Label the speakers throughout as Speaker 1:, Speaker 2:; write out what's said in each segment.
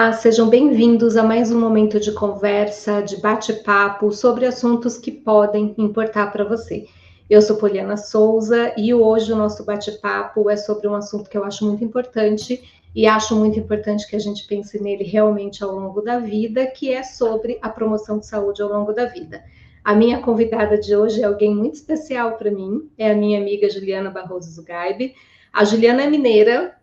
Speaker 1: Olá, sejam bem-vindos a mais um momento de conversa, de bate-papo sobre assuntos que podem importar para você. Eu sou Poliana Souza e hoje o nosso bate-papo é sobre um assunto que eu acho muito importante e acho muito importante que a gente pense nele realmente ao longo da vida, que é sobre a promoção de saúde ao longo da vida. A minha convidada de hoje é alguém muito especial para mim, é a minha amiga Juliana Barroso Zugaib. A Juliana é mineira.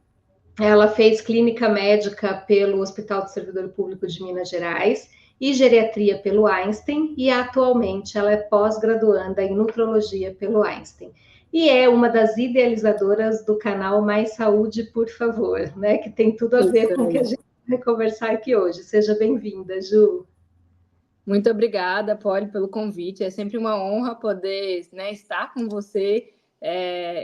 Speaker 1: Ela fez clínica médica pelo Hospital do Servidor Público de Minas Gerais e geriatria pelo Einstein, e atualmente ela é pós-graduanda em nutrologia pelo Einstein. E é uma das idealizadoras do canal Mais Saúde, por favor, né? Que tem tudo a ver com o que a gente vai conversar aqui hoje. Seja bem-vinda, Ju.
Speaker 2: Muito obrigada, Poli, pelo convite. É sempre uma honra poder, né, estar com você.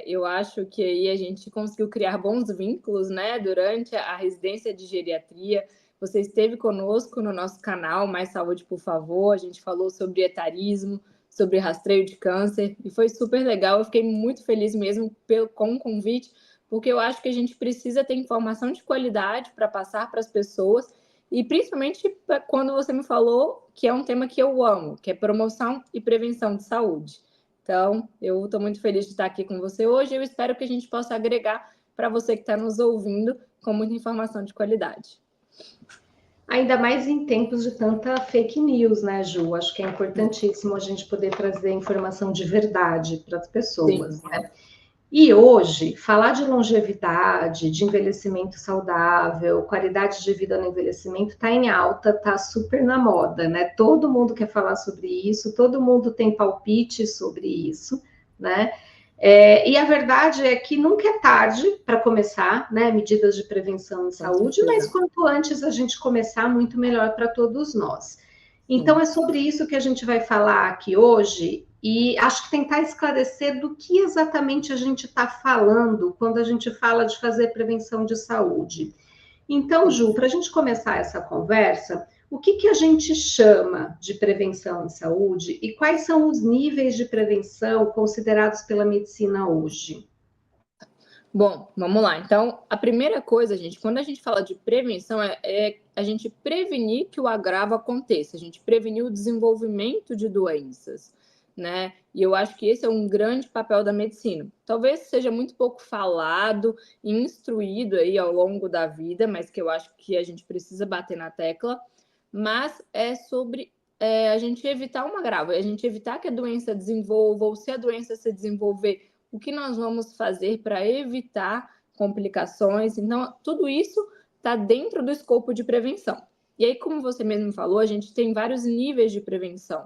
Speaker 2: Eu acho que aí a gente conseguiu criar bons vínculos, né, durante a residência de geriatria. Você esteve conosco no nosso canal Mais Saúde, por favor. A gente falou sobre etarismo, sobre rastreio de câncer, e foi super legal. Eu fiquei muito feliz mesmo com o convite, porque eu acho que a gente precisa ter informação de qualidade para passar para as pessoas, e principalmente quando você me falou que é um tema que eu amo, que é promoção e prevenção de saúde. Então, eu estou muito feliz de estar aqui com você hoje. Eu espero que a gente possa agregar para você que está nos ouvindo com muita informação de qualidade.
Speaker 1: Ainda mais em tempos de tanta fake news, né, Ju? Acho que é importantíssimo a gente poder trazer informação de verdade para as pessoas, né? E hoje, falar de longevidade, de envelhecimento saudável, qualidade de vida no envelhecimento está em alta, está super na moda, né? Todo mundo quer falar sobre isso, todo mundo tem palpite sobre isso, né? E a verdade é que nunca é tarde para começar, né? Medidas de prevenção em saúde, mas quanto antes a gente começar, muito melhor para todos nós. Então, é sobre isso que a gente vai falar aqui hoje, e acho que tentar esclarecer do que exatamente a gente está falando quando a gente fala de fazer prevenção de saúde. Então, Ju, para a gente começar essa conversa, o que a gente chama de prevenção em saúde e quais são os níveis de prevenção considerados pela medicina hoje?
Speaker 2: Bom, vamos lá. Então, a primeira coisa, gente, quando a gente fala de prevenção, é a gente prevenir que o agravo aconteça, a gente prevenir o desenvolvimento de doenças, né? E eu acho que esse é um grande papel da medicina. Talvez seja muito pouco falado e instruído aí ao longo da vida, mas que eu acho que a gente precisa bater na tecla, mas é sobre a gente evitar um agravo, a gente evitar que a doença desenvolva, ou se a doença se desenvolver, o que nós vamos fazer para evitar complicações. Então, tudo isso está dentro do escopo de prevenção. E aí, como você mesmo falou, a gente tem vários níveis de prevenção,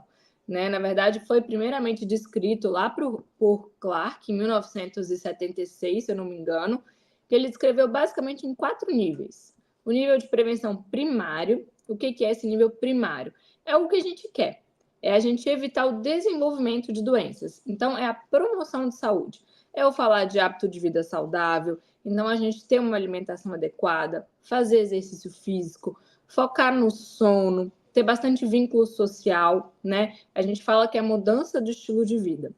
Speaker 2: né? Na verdade, foi primeiramente descrito lá por Clark, em 1976, se eu não me engano, que ele descreveu basicamente em 4 níveis. O nível de prevenção primário. O que é esse nível primário? É o que a gente quer. É a gente evitar o desenvolvimento de doenças. Então, é a promoção de saúde. É eu falar de hábito de vida saudável. Então, a gente ter uma alimentação adequada, fazer exercício físico, focar no sono, ter bastante vínculo social, né? A gente fala que é mudança de estilo de vida.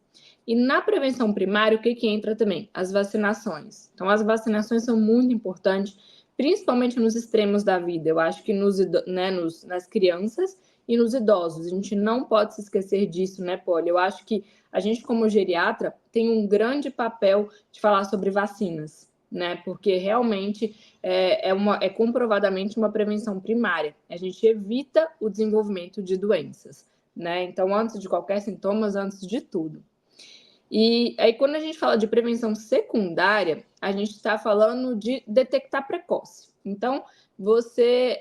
Speaker 2: E na prevenção primária, o que entra também? As vacinações. Então, as vacinações são muito importantes, principalmente nos extremos da vida. Eu acho que nas crianças e nos idosos. A gente não pode se esquecer disso, né, Poli? Eu acho que a gente, como geriatra, tem um grande papel de falar sobre vacinas, né? Porque realmente é comprovadamente uma prevenção primária. A gente evita o desenvolvimento de doenças, né? Então, antes de qualquer sintomas, antes de tudo. E aí, quando a gente fala de prevenção secundária, a gente está falando de detectar precoce. Então, você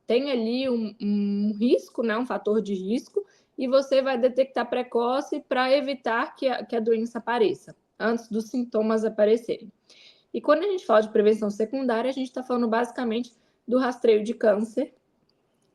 Speaker 2: tem ali um risco, né, um fator de risco, e você vai detectar precoce para evitar que a doença apareça, antes dos sintomas aparecerem. E quando a gente fala de prevenção secundária, a gente está falando basicamente do rastreio de câncer,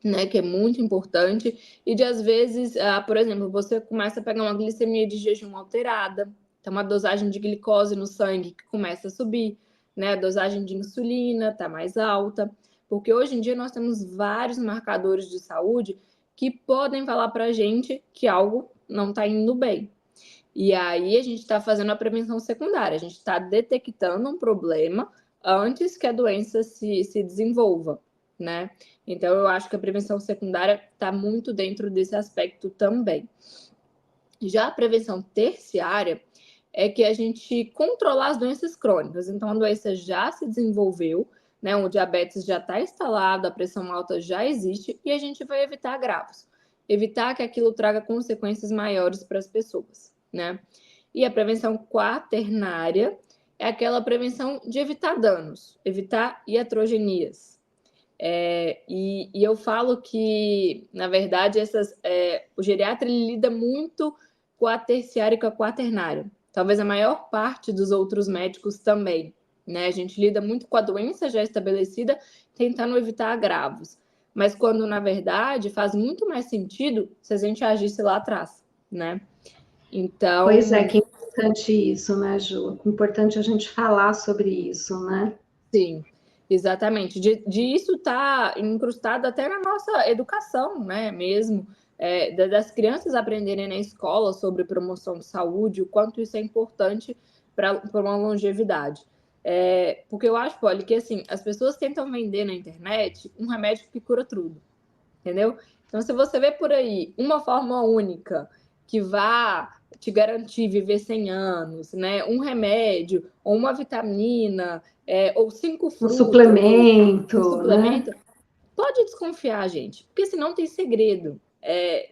Speaker 2: né, que é muito importante, e de às vezes, por exemplo, você começa a pegar uma glicemia de jejum alterada, então uma dosagem de glicose no sangue que começa a subir, né, a dosagem de insulina está mais alta, porque hoje em dia nós temos vários marcadores de saúde que podem falar para a gente que algo não está indo bem. E aí a gente está fazendo a prevenção secundária, a gente está detectando um problema antes que a doença se desenvolva. né? Então, eu acho que a prevenção secundária está muito dentro desse aspecto também. Já a prevenção terciária é que a gente controlar as doenças crônicas. Então, a doença já se desenvolveu, né? O diabetes já está instalado, a pressão alta já existe e a gente vai evitar agravos. Evitar que aquilo traga consequências maiores para as pessoas, né? E a prevenção quaternária é aquela prevenção de evitar danos, evitar iatrogenias. E eu falo que, na verdade, o geriatra ele lida muito com a terciária e com a quaternária. Talvez a maior parte dos outros médicos também, né? A gente lida muito com a doença já estabelecida, tentando evitar agravos. Mas quando, na verdade, faz muito mais sentido se a gente agisse lá atrás, né? Então...
Speaker 1: Pois é, que importante isso, né, Ju? Importante a gente falar sobre isso, né?
Speaker 2: Sim, exatamente. De isso estar incrustado até na nossa educação, né? Mesmo, das crianças aprenderem na escola sobre promoção de saúde, o quanto isso é importante para uma longevidade. Porque eu acho, Polly, que assim, as pessoas tentam vender na internet um remédio que cura tudo, entendeu? Então, se você vê por aí uma fórmula única que vá te garantir viver 100 anos, né? Um remédio, ou uma vitamina, ou 5 frutas.
Speaker 1: Um suplemento,
Speaker 2: um suplemento,
Speaker 1: né?
Speaker 2: Pode desconfiar, gente, porque senão tem segredo.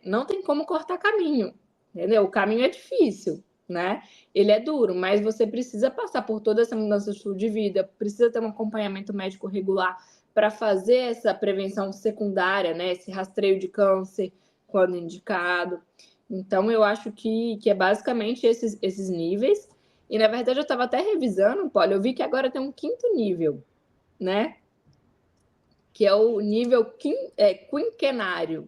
Speaker 2: Não tem como cortar caminho, entendeu? O caminho é difícil, né? Ele é duro, mas você precisa passar por toda essa mudança de estilo de vida, precisa ter um acompanhamento médico regular para fazer essa prevenção secundária, né? Esse rastreio de câncer quando indicado. Então, eu acho que é basicamente esses níveis. E, na verdade, eu estava até revisando, Paulo, eu vi que agora tem um quinto nível, né? Que é o nível quinquenário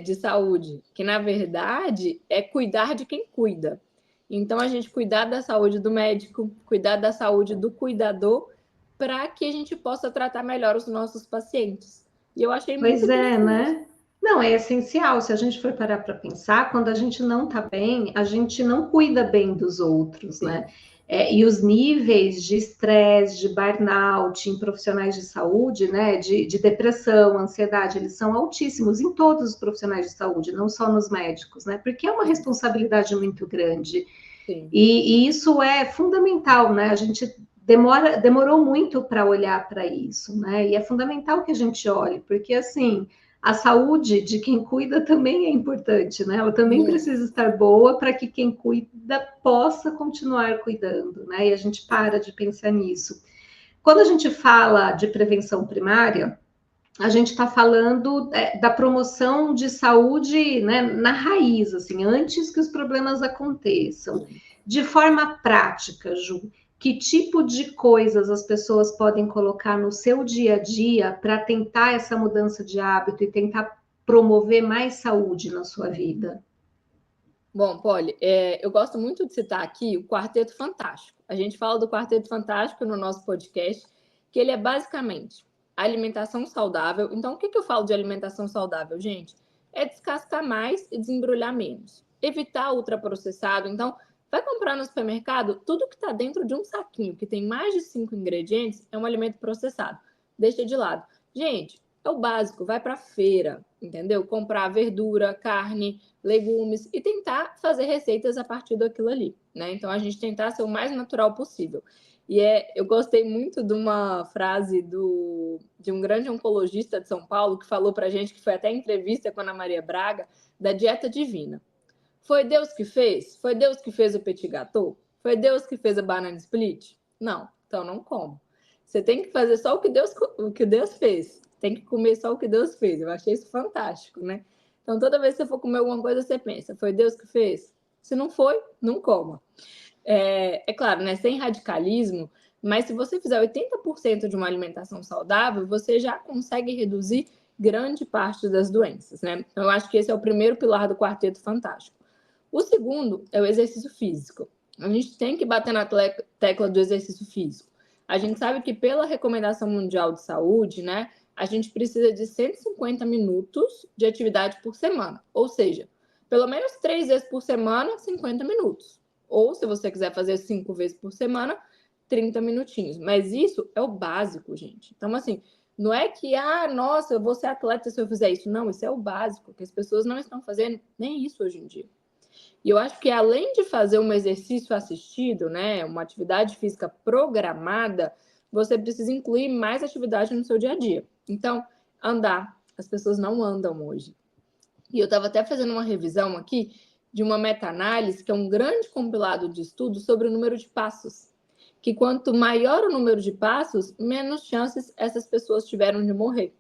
Speaker 2: de saúde, que, na verdade, é cuidar de quem cuida. Então, a gente cuidar da saúde do médico, cuidar da saúde do cuidador, para que a gente possa tratar melhor os nossos pacientes. E eu achei muito
Speaker 1: Pois é,
Speaker 2: bom.
Speaker 1: né? Não, é essencial. Se a gente for parar para pensar, quando a gente não está bem, a gente não cuida bem dos outros,
Speaker 2: Sim.
Speaker 1: né? E os níveis de estresse, de burnout em profissionais de saúde, né? De depressão, ansiedade, eles são altíssimos em todos os profissionais de saúde, não só nos médicos, né? Porque é uma responsabilidade muito grande.
Speaker 2: Sim.
Speaker 1: E isso é fundamental, né? A gente demorou muito para olhar para isso, né? E é fundamental que a gente olhe, porque assim, a saúde de quem cuida também é importante, né? Ela também precisa estar boa para que quem cuida possa continuar cuidando, né? E a gente para de pensar nisso. Quando a gente fala de prevenção primária, a gente está falando da promoção de saúde, né, na raiz, assim, antes que os problemas aconteçam. De forma prática, Ju, que tipo de coisas as pessoas podem colocar no seu dia a dia para tentar essa mudança de hábito e tentar promover mais saúde na sua vida?
Speaker 2: Bom, Polly, eu gosto muito de citar aqui o Quarteto Fantástico. A gente fala do Quarteto Fantástico no nosso podcast, que ele é basicamente alimentação saudável. Então, o que eu falo de alimentação saudável, gente? É descascar mais e desembrulhar menos. Evitar ultraprocessado. Então, vai comprar no supermercado, tudo que está dentro de um saquinho, que tem mais de 5 ingredientes, é um alimento processado. Deixa de lado. Gente, é o básico, vai para a feira, entendeu? Comprar verdura, carne, legumes e tentar fazer receitas a partir daquilo ali, né? Então, a gente tentar ser o mais natural possível. E eu gostei muito de uma frase de um grande oncologista de São Paulo que falou para a gente, que foi até entrevista com a Ana Maria Braga, da dieta divina. Foi Deus que fez? Foi Deus que fez o petit gâteau? Foi Deus que fez a banana split? Não, então não como. Você tem que fazer só o que Deus fez. Tem que comer só o que Deus fez. Eu achei isso fantástico, né? Então, toda vez que você for comer alguma coisa, você pensa, foi Deus que fez? Se não foi, não coma. Claro, né? Sem radicalismo, mas se você fizer 80% de uma alimentação saudável, você já consegue reduzir grande parte das doenças, né? Então, eu acho que esse é o primeiro pilar do Quarteto Fantástico. O segundo é o exercício físico. A gente tem que bater na tecla do exercício físico. A gente sabe que pela Recomendação Mundial de Saúde, né, a gente precisa de 150 minutos de atividade por semana. Ou seja, pelo menos 3 vezes por semana, 50 minutos. Ou, se você quiser fazer 5 vezes por semana, 30 minutinhos. Mas isso é o básico, gente. Então, assim, Não é que, nossa, eu vou ser atleta se eu fizer isso. Não, isso é o básico, que as pessoas não estão fazendo nem isso hoje em dia. E eu acho que além de fazer um exercício assistido, né, uma atividade física programada, você precisa incluir mais atividade no seu dia a dia. Então, andar. As pessoas não andam hoje. E eu estava até fazendo uma revisão aqui de uma meta-análise, que é um grande compilado de estudos sobre o número de passos. Que quanto maior o número de passos, menos chances essas pessoas tiveram de morrer.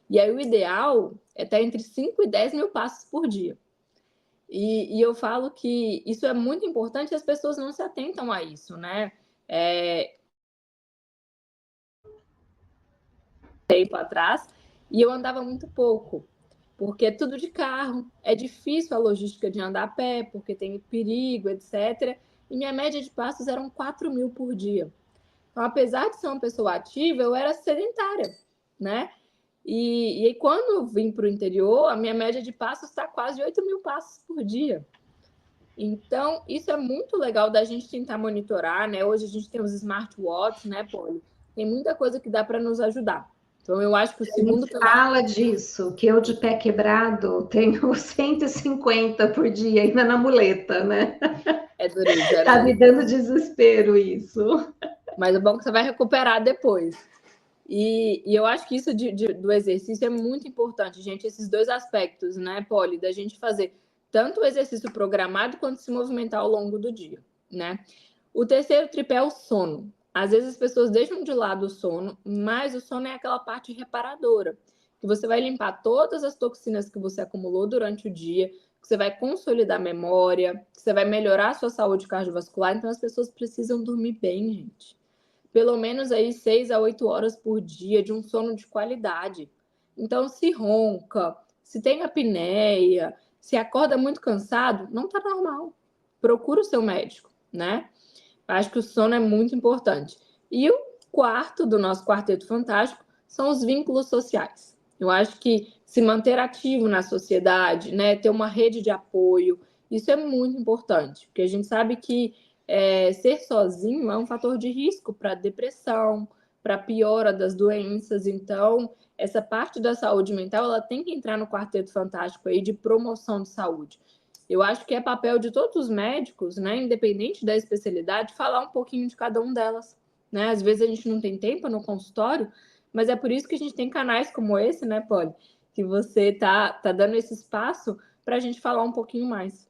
Speaker 2: E aí o ideal é estar entre 5 e 10 mil passos por dia. E eu falo que isso é muito importante e as pessoas não se atentam a isso, né? Tempo atrás, e eu andava muito pouco, porque é tudo de carro, é difícil a logística de andar a pé, porque tem perigo, etc. E minha média de passos eram 4 mil por dia. Então, apesar de ser uma pessoa ativa, eu era sedentária, né? E aí, quando eu vim para o interior, a minha média de passos está quase 8 mil passos por dia. Então, isso é muito legal da gente tentar monitorar, né? Hoje a gente tem os smartwatches, né, Poli? Tem muita coisa que dá para nos ajudar. Então, eu acho que o segundo pilar...
Speaker 1: Fala disso, que eu de pé quebrado tenho 150 por dia ainda na muleta, né?
Speaker 2: É dureza,
Speaker 1: Tá
Speaker 2: né?
Speaker 1: me dando desespero isso.
Speaker 2: Mas é bom que você vai recuperar depois. E eu acho que isso do exercício é muito importante, gente. Esses dois aspectos, né, Poli? Da gente fazer tanto o exercício programado quanto se movimentar ao longo do dia, né? O terceiro tripé é o sono. Às vezes as pessoas deixam de lado o sono, mas o sono é aquela parte reparadora, que você vai limpar todas as toxinas que você acumulou durante o dia, que você vai consolidar a memória, que você vai melhorar a sua saúde cardiovascular. Então as pessoas precisam dormir bem, gente. Pelo menos aí 6 a 8 horas por dia de um sono de qualidade. Então, se ronca, se tem apneia, se acorda muito cansado, não tá normal. Procura o seu médico, né? Acho que o sono é muito importante. E o quarto do nosso quarteto fantástico são os vínculos sociais. Eu acho que se manter ativo na sociedade, né, ter uma rede de apoio, isso é muito importante, porque a gente sabe que ser sozinho é um fator de risco para depressão, para piora das doenças. Então, essa parte da saúde mental, ela tem que entrar no quarteto fantástico aí de promoção de saúde. Eu acho que é papel de todos os médicos, né, independente da especialidade, falar um pouquinho de cada um delas, né? Às vezes a gente não tem tempo no consultório, mas é por isso que a gente tem canais como esse, né, Polly? Que você tá dando esse espaço para a gente falar um pouquinho mais.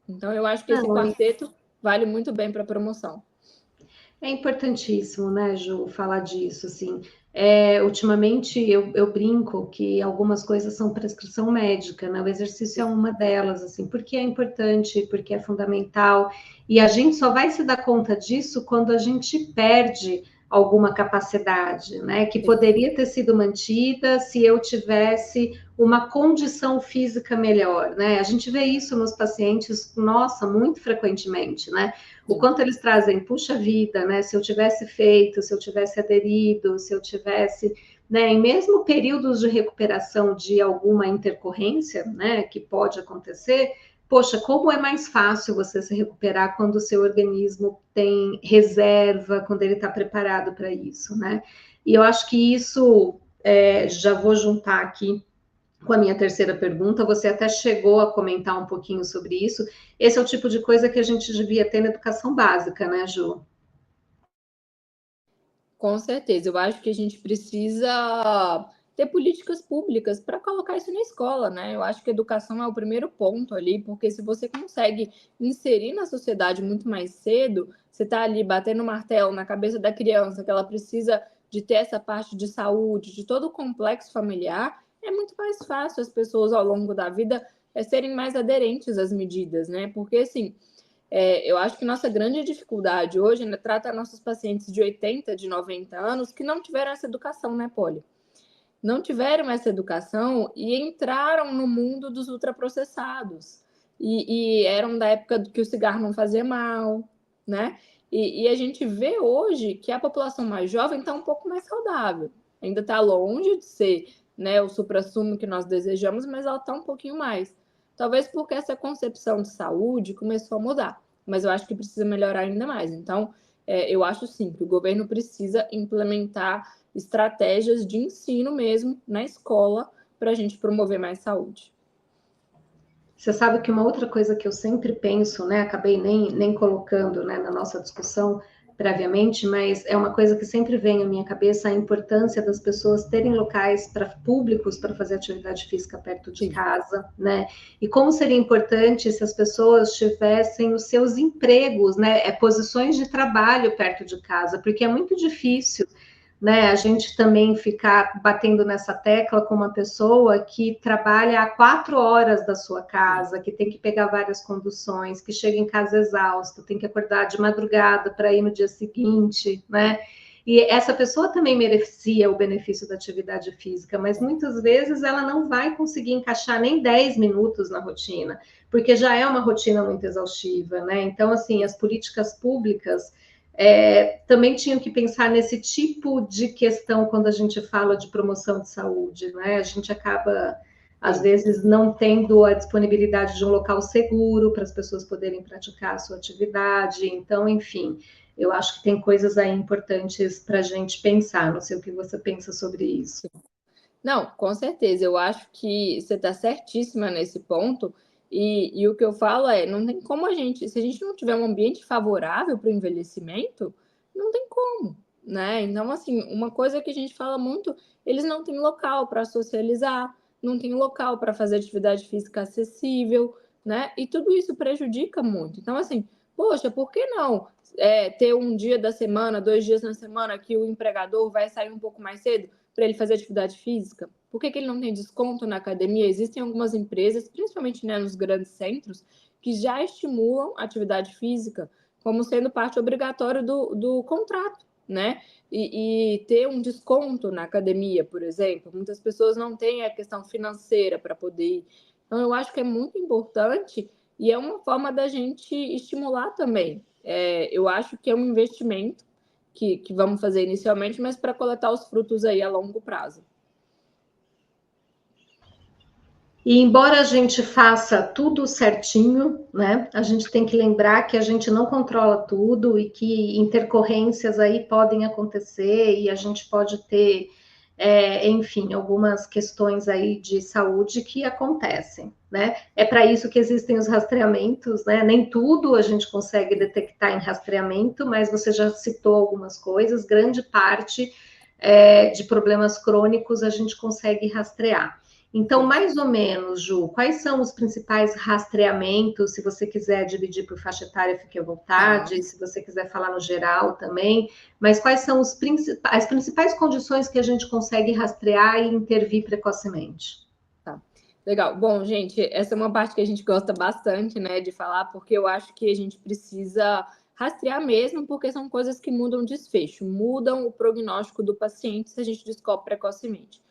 Speaker 2: Então, eu acho que esse quarteto vale muito bem para a promoção.
Speaker 1: É importantíssimo, né, Ju, falar disso, assim. Ultimamente eu brinco que algumas coisas são prescrição médica, né? O exercício é uma delas, assim, porque é importante, porque é fundamental, e a gente só vai se dar conta disso quando a gente perde alguma capacidade, né? Que poderia ter sido mantida se eu tivesse uma condição física melhor, né? A gente vê isso nos pacientes, nossa, muito frequentemente, né? O quanto eles trazem, puxa vida, né? Se eu tivesse feito, se eu tivesse aderido, se eu tivesse, né? Em mesmo períodos de recuperação de alguma intercorrência, né? Que pode acontecer, poxa, como é mais fácil você se recuperar quando o seu organismo tem reserva, quando ele está preparado para isso, né? E eu acho que isso, já vou juntar aqui com a minha terceira pergunta, você até chegou a comentar um pouquinho sobre isso. Esse é o tipo de coisa que a gente devia ter na educação básica, né, Ju?
Speaker 2: Com certeza, eu acho que a gente precisa ter políticas públicas para colocar isso na escola, né? Eu acho que a educação é o primeiro ponto ali, porque se você consegue inserir na sociedade muito mais cedo, você está ali batendo martelo na cabeça da criança, que ela precisa de ter essa parte de saúde, de todo o complexo familiar, é muito mais fácil as pessoas ao longo da vida serem mais aderentes às medidas, né? Porque assim, eu acho que nossa grande dificuldade hoje é tratar nossos pacientes de 80, de 90 anos que não tiveram essa educação, né, Poli? Não tiveram essa educação e entraram no mundo dos ultraprocessados. E eram da época que o cigarro não fazia mal, né? E a gente vê hoje que a população mais jovem está um pouco mais saudável. Ainda está longe de ser, né, o suprassumo que nós desejamos, mas ela está um pouquinho mais. Talvez porque essa concepção de saúde começou a mudar, mas eu acho que precisa melhorar ainda mais. Então, eu acho sim que o governo precisa implementar estratégias de ensino mesmo na escola para a gente promover mais saúde.
Speaker 1: Você sabe que uma outra coisa que eu sempre penso, né, acabei nem colocando, né, na nossa discussão previamente, mas é uma coisa que sempre vem à minha cabeça, a importância das pessoas terem locais públicos para fazer atividade física perto de casa, né? E como seria importante se as pessoas tivessem os seus empregos, né, posições de trabalho perto de casa, porque é muito difícil, né, a gente também ficar batendo nessa tecla com uma pessoa que trabalha a 4 horas da sua casa, que tem que pegar várias conduções, que chega em casa exausto, tem que acordar de madrugada para ir no dia seguinte, né? E essa pessoa também merecia o benefício da atividade física, mas muitas vezes ela não vai conseguir encaixar nem 10 minutos na rotina, porque já é uma rotina muito exaustiva, né? Então, assim, as políticas públicas também tinham que pensar nesse tipo de questão quando a gente fala de promoção de saúde, né? A gente acaba, às vezes, não tendo a disponibilidade de um local seguro para as pessoas poderem praticar a sua atividade. Então, enfim, eu acho que tem coisas aí importantes para a gente pensar. Não sei o que você pensa sobre isso.
Speaker 2: Não, com certeza. Eu acho que você está certíssima nesse ponto. E o que eu falo é, não tem como se a gente não tiver um ambiente favorável para o envelhecimento, não tem como, né? Então, assim, uma coisa que a gente fala muito, eles não têm local para socializar, não tem local para fazer atividade física acessível, né? E tudo isso prejudica muito. Então, assim, poxa, por que não ter um dia da semana, 2 dias na semana que o empregador vai sair um pouco mais cedo para ele fazer atividade física? Por que ele não tem desconto na academia? Existem algumas empresas, principalmente, né, nos grandes centros, que já estimulam a atividade física como sendo parte obrigatória do contrato, né? E ter um desconto na academia, por exemplo. Muitas pessoas não têm a questão financeira para poder ir. Então, eu acho que é muito importante e é uma forma da gente estimular também. Eu acho que é um investimento que vamos fazer inicialmente, mas para coletar os frutos aí a longo prazo.
Speaker 1: E embora a gente faça tudo certinho, né, a gente tem que lembrar que a gente não controla tudo e que intercorrências aí podem acontecer e a gente pode ter, enfim, algumas questões aí de saúde que acontecem, né? É para isso que existem os rastreamentos, né? Nem tudo a gente consegue detectar em rastreamento, mas você já citou algumas coisas, grande parte de problemas crônicos a gente consegue rastrear. Então, mais ou menos, Ju, quais são os principais rastreamentos? Se você quiser dividir por faixa etária, fique à vontade. Se você quiser falar no geral também. Mas quais são as principais condições que a gente consegue rastrear e intervir precocemente?
Speaker 2: Tá. Legal. Bom, gente, essa é uma parte que a gente gosta bastante, né, de falar, porque eu acho que a gente precisa rastrear mesmo, porque são coisas que mudam o desfecho, mudam o prognóstico do paciente se a gente descobre precocemente.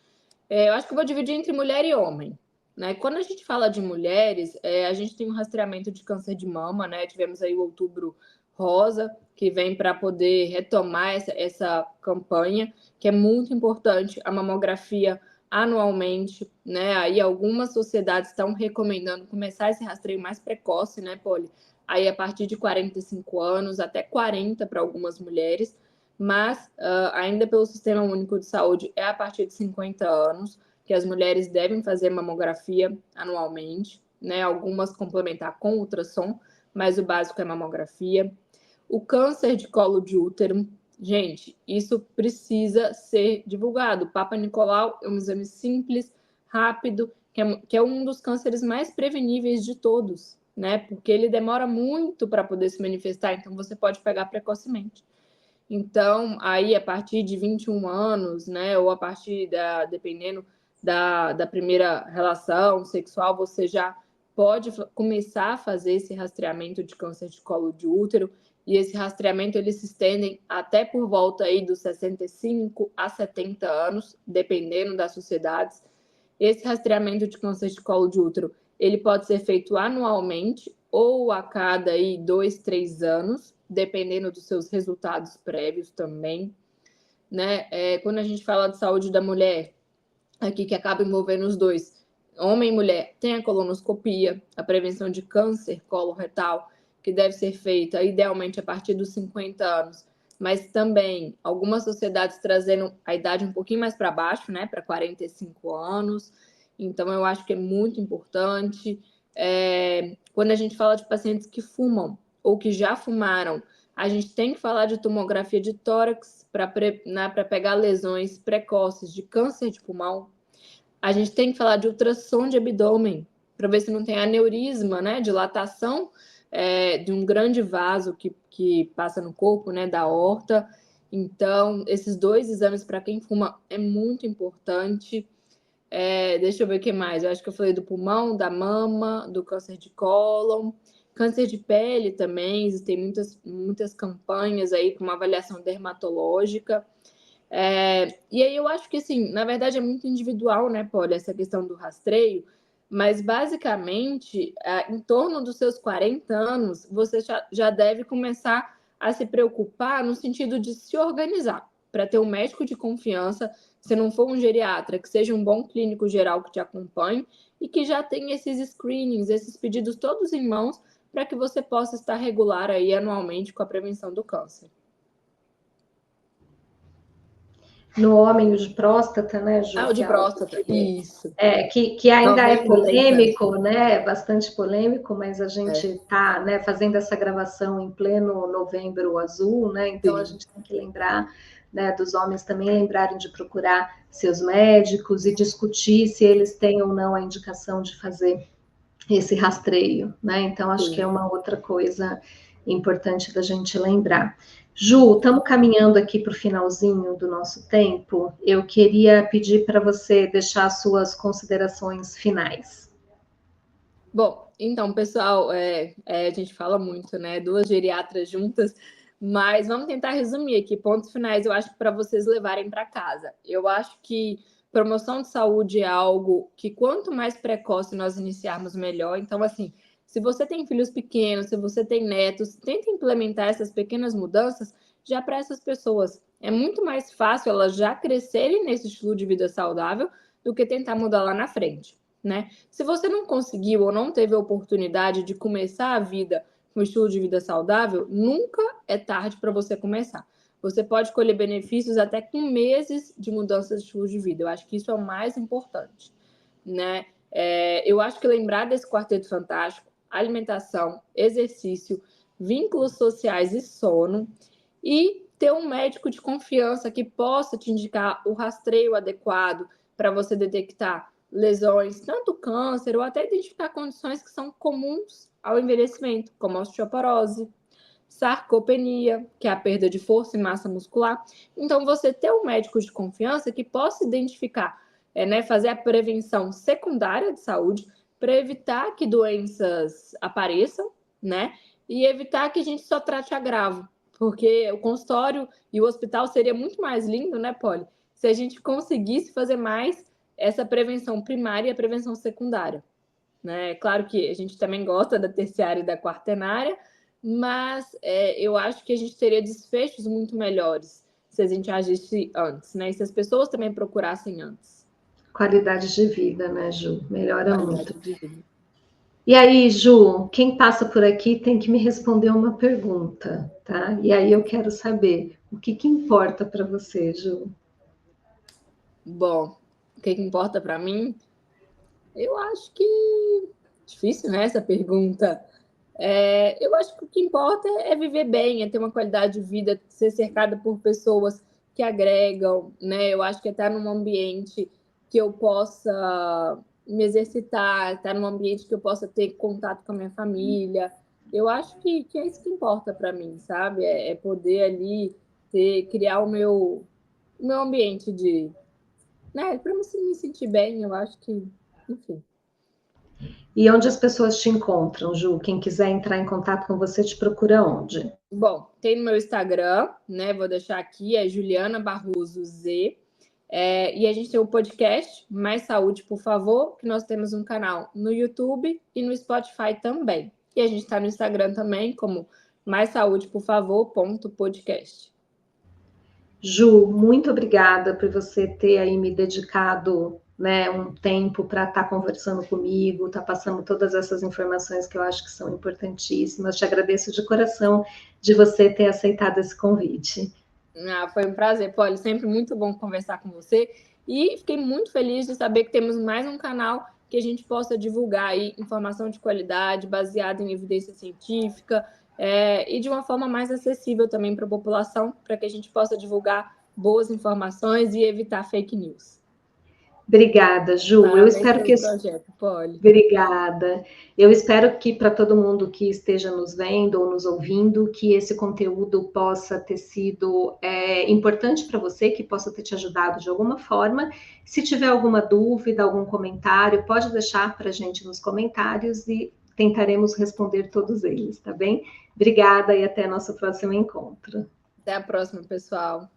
Speaker 2: Eu acho que eu vou dividir entre mulher e homem, né? Quando a gente fala de mulheres, a gente tem um rastreamento de câncer de mama, né? Tivemos aí o Outubro Rosa, que vem para poder retomar essa campanha, que é muito importante, a mamografia anualmente, né? Aí algumas sociedades estão recomendando começar esse rastreio mais precoce, né, Poli? Aí a partir de 45 anos, até 40 para algumas mulheres, mas ainda pelo Sistema Único de Saúde é a partir de 50 anos que as mulheres devem fazer mamografia anualmente, né? Algumas complementar com ultrassom, mas o básico é mamografia. O câncer de colo de útero, gente, isso precisa ser divulgado. O Papa Nicolau é um exame simples, rápido, que é um dos cânceres mais preveníveis de todos, né? Porque ele demora muito para poder se manifestar, então você pode pegar precocemente. Então, aí, a partir de 21 anos, né, ou a partir dependendo da primeira relação sexual, você já pode começar a fazer esse rastreamento de câncer de colo de útero, e esse rastreamento, eles se estendem até por volta aí dos 65 a 70 anos, dependendo das sociedades. Esse rastreamento de câncer de colo de útero, ele pode ser feito anualmente ou a cada aí 2, 3 anos, dependendo dos seus resultados prévios também, né? Quando a gente fala de saúde da mulher, aqui que acaba envolvendo os dois, homem e mulher, tem a colonoscopia, a prevenção de câncer coloretal, que deve ser feita idealmente a partir dos 50 anos, mas também algumas sociedades trazendo a idade um pouquinho mais para baixo, né, para 45 anos. Então, eu acho que é muito importante. Quando a gente fala de pacientes que fumam ou que já fumaram, a gente tem que falar de tomografia de tórax para pegar lesões precoces de câncer de pulmão. A gente tem que falar de ultrassom de abdômen para ver se não tem aneurisma, né, dilatação de um grande vaso que passa no corpo, né, da aorta. Então, esses 2 exames para quem fuma é muito importante. Deixa eu ver o que mais. Eu acho que eu falei do pulmão, da mama, do câncer de cólon, câncer de pele também. Existem muitas campanhas aí com uma avaliação dermatológica. E aí eu acho que, assim, na verdade é muito individual, né, Polly, essa questão do rastreio, mas basicamente, em torno dos seus 40 anos, você já deve começar a se preocupar no sentido de se organizar para ter um médico de confiança, se não for um geriatra, que seja um bom clínico geral que te acompanhe e que já tenha esses screenings, esses pedidos todos em mãos, para que você possa estar regular aí anualmente com a prevenção do câncer.
Speaker 1: No homem, o de próstata, né, Ju?
Speaker 2: O de próstata, isso.
Speaker 1: Que ainda é polêmico, né? Bastante polêmico, mas a gente está, né, fazendo essa gravação em pleno Novembro Azul, né? Então a gente tem que lembrar, né, dos homens também lembrarem de procurar seus médicos e discutir se eles têm ou não a indicação de fazer esse rastreio, né? Então acho que é uma outra coisa importante da gente lembrar. Ju, estamos caminhando aqui para o finalzinho do nosso tempo. Eu queria pedir para você deixar suas considerações finais.
Speaker 2: Bom, então, pessoal, a gente fala muito, né? 2 geriatras juntas, mas vamos tentar resumir aqui. Pontos finais, eu acho que para vocês levarem para casa. Eu acho que promoção de saúde é algo que quanto mais precoce nós iniciarmos, melhor. Então, assim, se você tem filhos pequenos, se você tem netos, tenta implementar essas pequenas mudanças já para essas pessoas. É muito mais fácil elas já crescerem nesse estilo de vida saudável do que tentar mudar lá na frente, né? Se você não conseguiu ou não teve a oportunidade de começar a vida com um estilo de vida saudável, nunca é tarde para você começar. Você pode colher benefícios até com meses de mudança de estilo de vida. Eu acho que isso é o mais importante, né? Eu acho que lembrar desse quarteto fantástico, alimentação, exercício, vínculos sociais e sono, e ter um médico de confiança que possa te indicar o rastreio adequado para você detectar lesões, tanto câncer ou até identificar condições que são comuns ao envelhecimento, como osteoporose, sarcopenia, que é a perda de força e massa muscular. Então, você ter um médico de confiança que possa identificar, né, fazer a prevenção secundária de saúde para evitar que doenças apareçam, né, e evitar que a gente só trate agravo, porque o consultório e o hospital seria muito mais lindo, né, Polly, se a gente conseguisse fazer mais essa prevenção primária e a prevenção secundária, né? Claro que a gente também gosta da terciária e da quaternária, mas eu acho que a gente teria desfechos muito melhores se a gente agisse antes, né? E se as pessoas também procurassem antes.
Speaker 1: Qualidade de vida, né, Ju? Melhora muito. E aí, Ju, quem passa por aqui tem que me responder uma pergunta, tá? E aí eu quero saber o que importa para você, Ju?
Speaker 2: Bom, o que importa para mim? Eu acho que difícil, né, essa pergunta. Eu acho que o que importa é viver bem, é ter uma qualidade de vida, ser cercada por pessoas que agregam, né? Eu acho que é estar num ambiente que eu possa me exercitar, estar num ambiente que eu possa ter contato com a minha família. Eu acho que é isso que importa para mim, sabe? É poder ali criar o meu ambiente de, né? Para me sentir bem, eu acho que, enfim.
Speaker 1: E onde as pessoas te encontram, Ju? Quem quiser entrar em contato com você, te procura onde?
Speaker 2: Bom, tem no meu Instagram, né? Vou deixar aqui, é Juliana Barroso Z. E a gente tem o podcast Mais Saúde, por favor, que nós temos um canal no YouTube e no Spotify também. E a gente está no Instagram também, como Mais Saúde, por favor, .podcast.
Speaker 1: Ju, muito obrigada por você ter aí me dedicado né, um tempo para estar conversando comigo, estar passando todas essas informações que eu acho que são importantíssimas. Te agradeço de coração de você ter aceitado esse convite.
Speaker 2: Foi um prazer, Polly, sempre muito bom conversar com você. E fiquei muito feliz de saber que temos mais um canal que a gente possa divulgar aí informação de qualidade, baseada em evidência científica, e de uma forma mais acessível também para a população, para que a gente possa divulgar boas informações e evitar fake news.
Speaker 1: Obrigada, Ju.
Speaker 2: Parabéns eu espero que projeto, Polly.
Speaker 1: Obrigada. Eu espero que para todo mundo que esteja nos vendo ou nos ouvindo, que esse conteúdo possa ter sido importante para você, que possa ter te ajudado de alguma forma. Se tiver alguma dúvida, algum comentário, pode deixar para a gente nos comentários e tentaremos responder todos eles, tá bem? Obrigada e até nosso próximo encontro.
Speaker 2: Até a próxima, pessoal.